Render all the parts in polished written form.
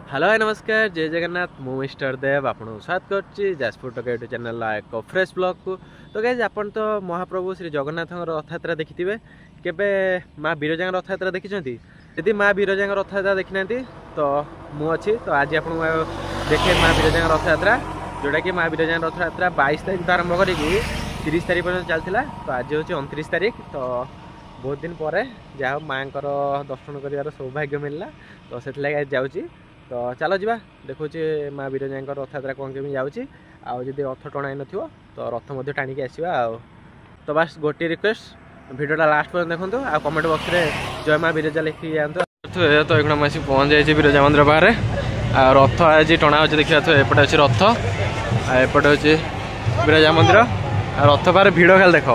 Hello नमस्कार जय जगन्नाथ मु मिस्टर देव आपको स्वागत करछि जाजपुर टक यूट्यूब चैनल एक फ्रेश ब्लॉग को। तो गाइज आपन तो महाप्रभु श्री जगन्नाथ रथयात्रा देखिथिबे केबे माँ विरजा रथयात्रा देखिछंती। यदि माँ विरजा रथयात्रा देखि नांती तो मु अछि तो आज आपन देखे माँ विरजा रथयात्रा जोटा कि माँ विरजा रथयात्रा 22 तारिख आरंभ करिकि 30 तारिख पर्यंत चलथिला। तो आज होछि 29 तारिख तो बहुत दिन पर जहाँ माँ दर्शन कर सौभाग्य मिलला तो से जाऊँगी। तो चलो जी देखु माँ विरजा रथयात्रा कौन केमी जाऊँगी आदि रथ टणा न तो रथ मध्य टाणिकी आसवा। तो बस गोटे रिक्वेस्ट भिडियोटा लास्ट पर्यंत देखो आ कमेंट बॉक्स रे जय माँ विरजा लिखिक जातु। तो एक आसी पहुँच जाइए विरजा मंदिर बाहर रथ आज टणा अच्छे देखा। तो एपटे अच्छे रथ एपटे अच्छे विरजा मंदिर रथ बाहर भिड़ खाली देख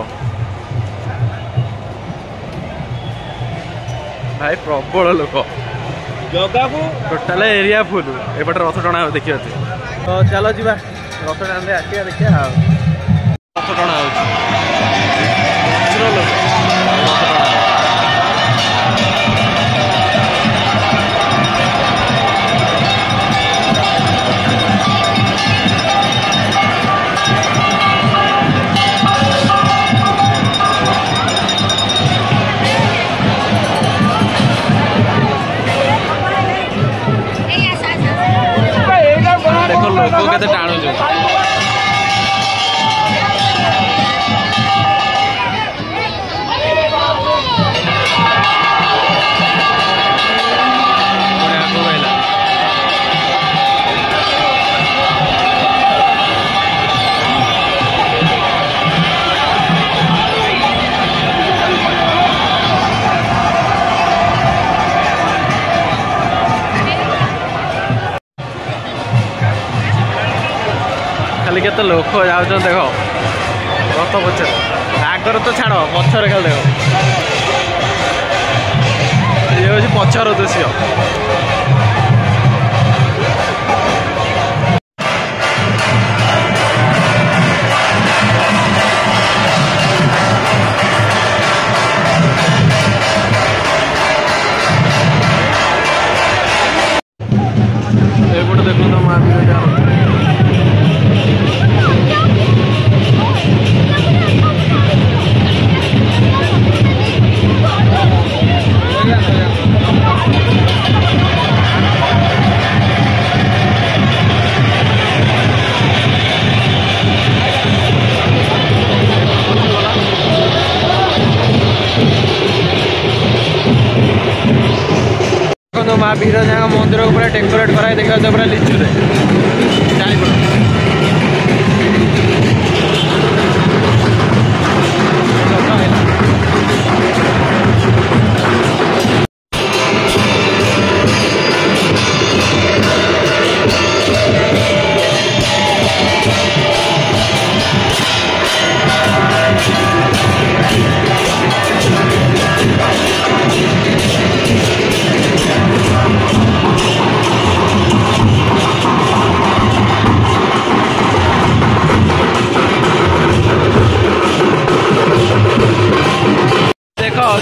भाई प्रबल लोक जगह को टोटाल एरिया फुल एपटे रथ टणा देखिए। तो चलो जी रथ टाण आसिया देखिए रथ टणा देखो लोक के टाणु खाली के लोक जाओ देख रथ पचर आगर तो छाड़ पचर खाली देख ये हूँ पचर दृश्य। एपटे देखो तो माँ विरजा माँ विरजा मंदिर को पूरा डेकोरेट कराई देखा पूरा लिचु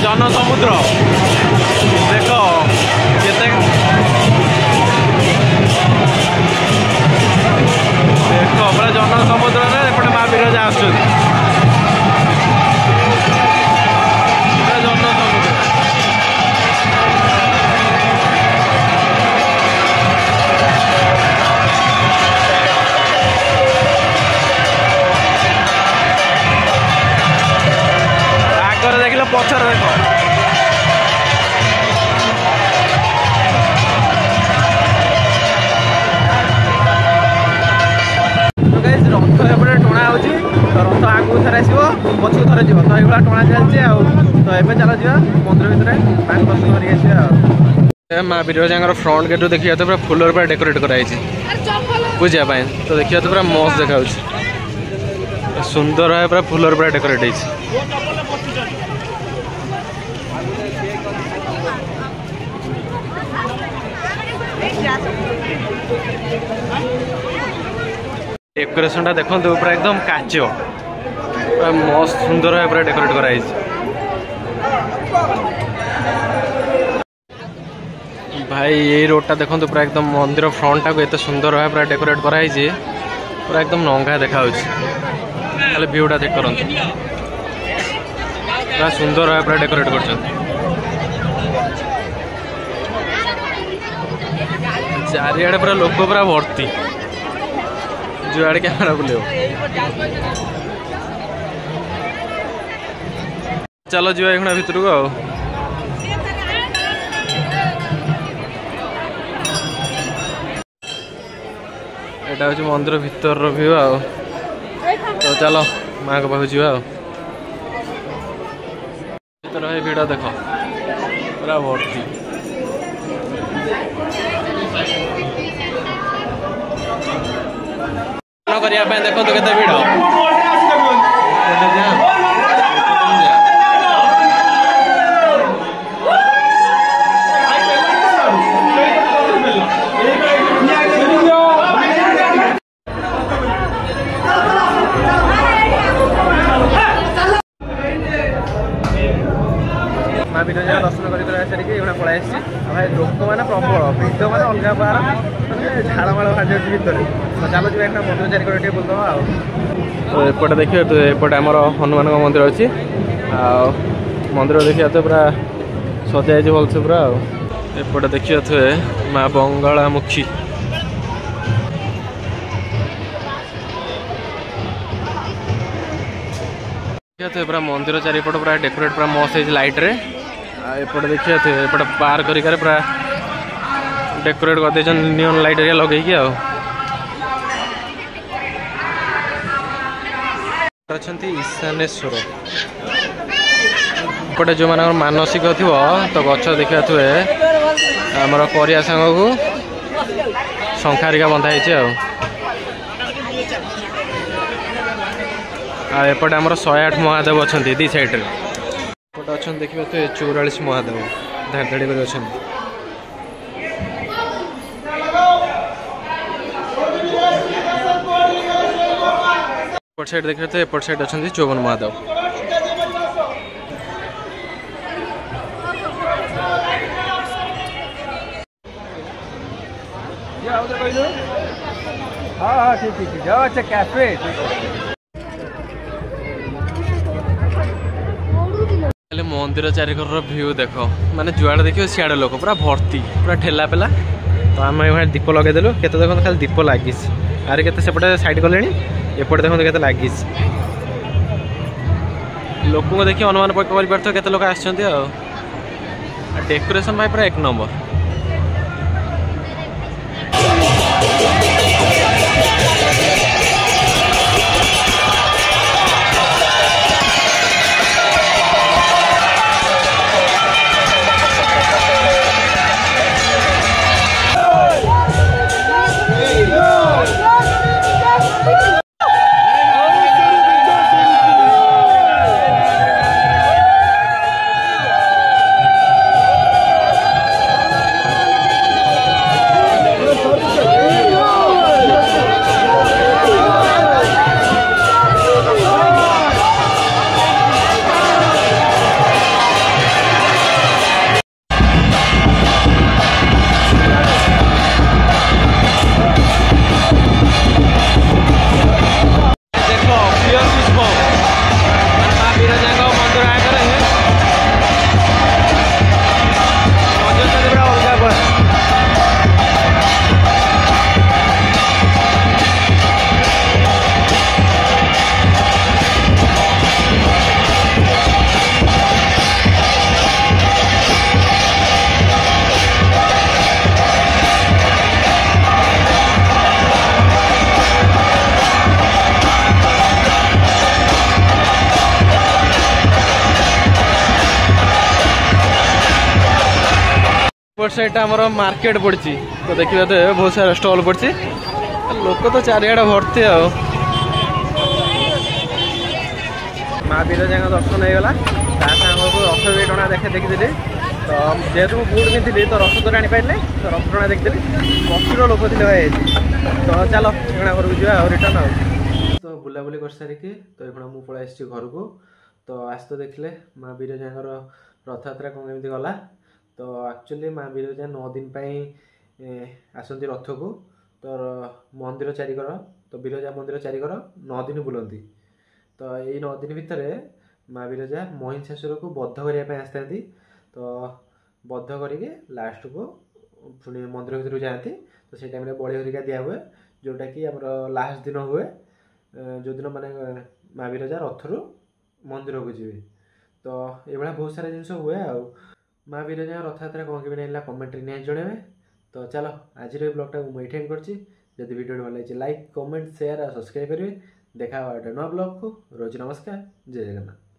जन समुद्र देख केते देख पूरा जन समुद्र एपटे माँ विरजा आस जन समुद्र आगर देखिल पचर देख रथ एपटे टणा हो रथ आगू थे आसो पछू थे जीव तो ये टणा चलती तो ये चलो जा मंदिर भितर पानी दर्शन कर माँ विरजा फ्रंट गेट देखिए तो पूरा फुलर पूरा डेकोरेट कराई पूजा तो देखिए तो पूरा मस्त देखा सुंदर है पूरा फुलर पूरा डेकोरेट है। डेकोरेशन टा देखो पूरा एकदम काच मस्त सुंदर है पूरा डेकोरेट कराई भाई ये रोडटा देखो पूरा एकदम मंदिर फ्रंट टाक एत सुंदर भाव पूरा डेकोरेट कराई पूरा एकदम नंगा देखा खाली भ्यूटा चेक कर पूरा सुंदर भाव पूरा डेकोरेट कर चारिआडे पूरा लोक पूरा भर्ती जुआड़े कैमेरा बुले चलो जी एखुना भितर को एटा हूँ मंदिर भितर व्यू आ तो चलो माँ को पाखु जा भर भिड़ देख पूरा भर्ती करने देखो तो केते भिड़ माँ विरजा दर्शन कर सारिक पलि भाई लोक मैंने प्रबल भिड़ मैंने अलग बार झाड़माड़ बाहर भितर चलो जी मंदिर चारिकड़े बुलदवा एपटे देखिए तो एपटे आमर हनुमान मंदिर अच्छी मंदिर देखिए तो पूरा सजाई भलसे पूरा एपटे देखिए थे माँ बंगामुखी देखिए पूरा मंदिर चारिपट पूरा डेकोरेट पूरा मस्त है लाइट रे एपटे देखिए थे एपटे पार कर पूरा डेकोरेट कर नियन लाइट लगे अच्छा ईशानेश्वर एपटे जो मान मानसिक थी तो गच देखा थे आमर करिया सांग को शंखारिका बंधाई एपटे आमर 108 महादेव अच्छा दी साइड एपटे अच्छा देखिए तो 44 महादेव धाड़ी धाड़ी कर अच्छा एपट साइड देखिए तो एपट साइड अच्छा 54 महादेव हाँ ठीक ठीक जाओ अच्छा कैफे मंदिर चारिकर भ्यू देख माने जुआड़े देखिए सियाड़े लोक पूरा भर्ती पूरा ठेला पेला तो आम ये दीप लगेदेलु केते देखो खाली दीप लगिस आरे केते सेपटे साइड कले एपटे देखो केते लगिस लोक को देखिए अनुमान कर केते लोक आछंती आ डेकोरेशन भाई पूरा 1 नंबर साइड आम मार्केट पड़ी तो देखिए तो बहुत सारा स्टॉल पड़ी लोक तो चारिआडे भर्ती आ माँ विरजा दर्शन होगा रथ भी टଣା देखी तो जेहेतु मुझे बुट पिंधि तो रथ तो आनीपारे तो रथ टଣା देखी प्रचुर लोक थे भाई तो चलो एणा घर को जा रिटर्न आ तो बुलाबुली कर सारिकी तो ये मुझे पलि घर को तो आज तो देखले माँ विरजा रथयात्रा कौन केमी गला तो तो एक्चुअली माँ विरजा 9 दिन आसती रथ को, तो मंदिर चारिकर, तो विरजा मंदिर चारिकर 9 दिन बुलती। तो यही 9 दिन भितर माँ विरजा महिषासुर को बद्ध करने आसती। तो बद्ध करके लास्ट को पुणी मंदिर भर जाती। तो से टाइम बलि हरिका दिया हुए, जोटा कि आमर लास्ट दिन हुए, जो दिन माने माँ विरजा रथरू मंदिर को जी। तो ये बहुत सारा जिन हुए आ माँ विरजा रथयात्रा कौन के ना कमेंट नहीं जनइबे। तो चलो आज ब्लॉगटा मुझे एंड कर। जब वीडियो भल लगे लाइक कमेंट शेयर और सब्सक्राइब करेंगे। देखा नुआ ब्लॉग को। रोज नमस्कार। जय जगन्नाथ।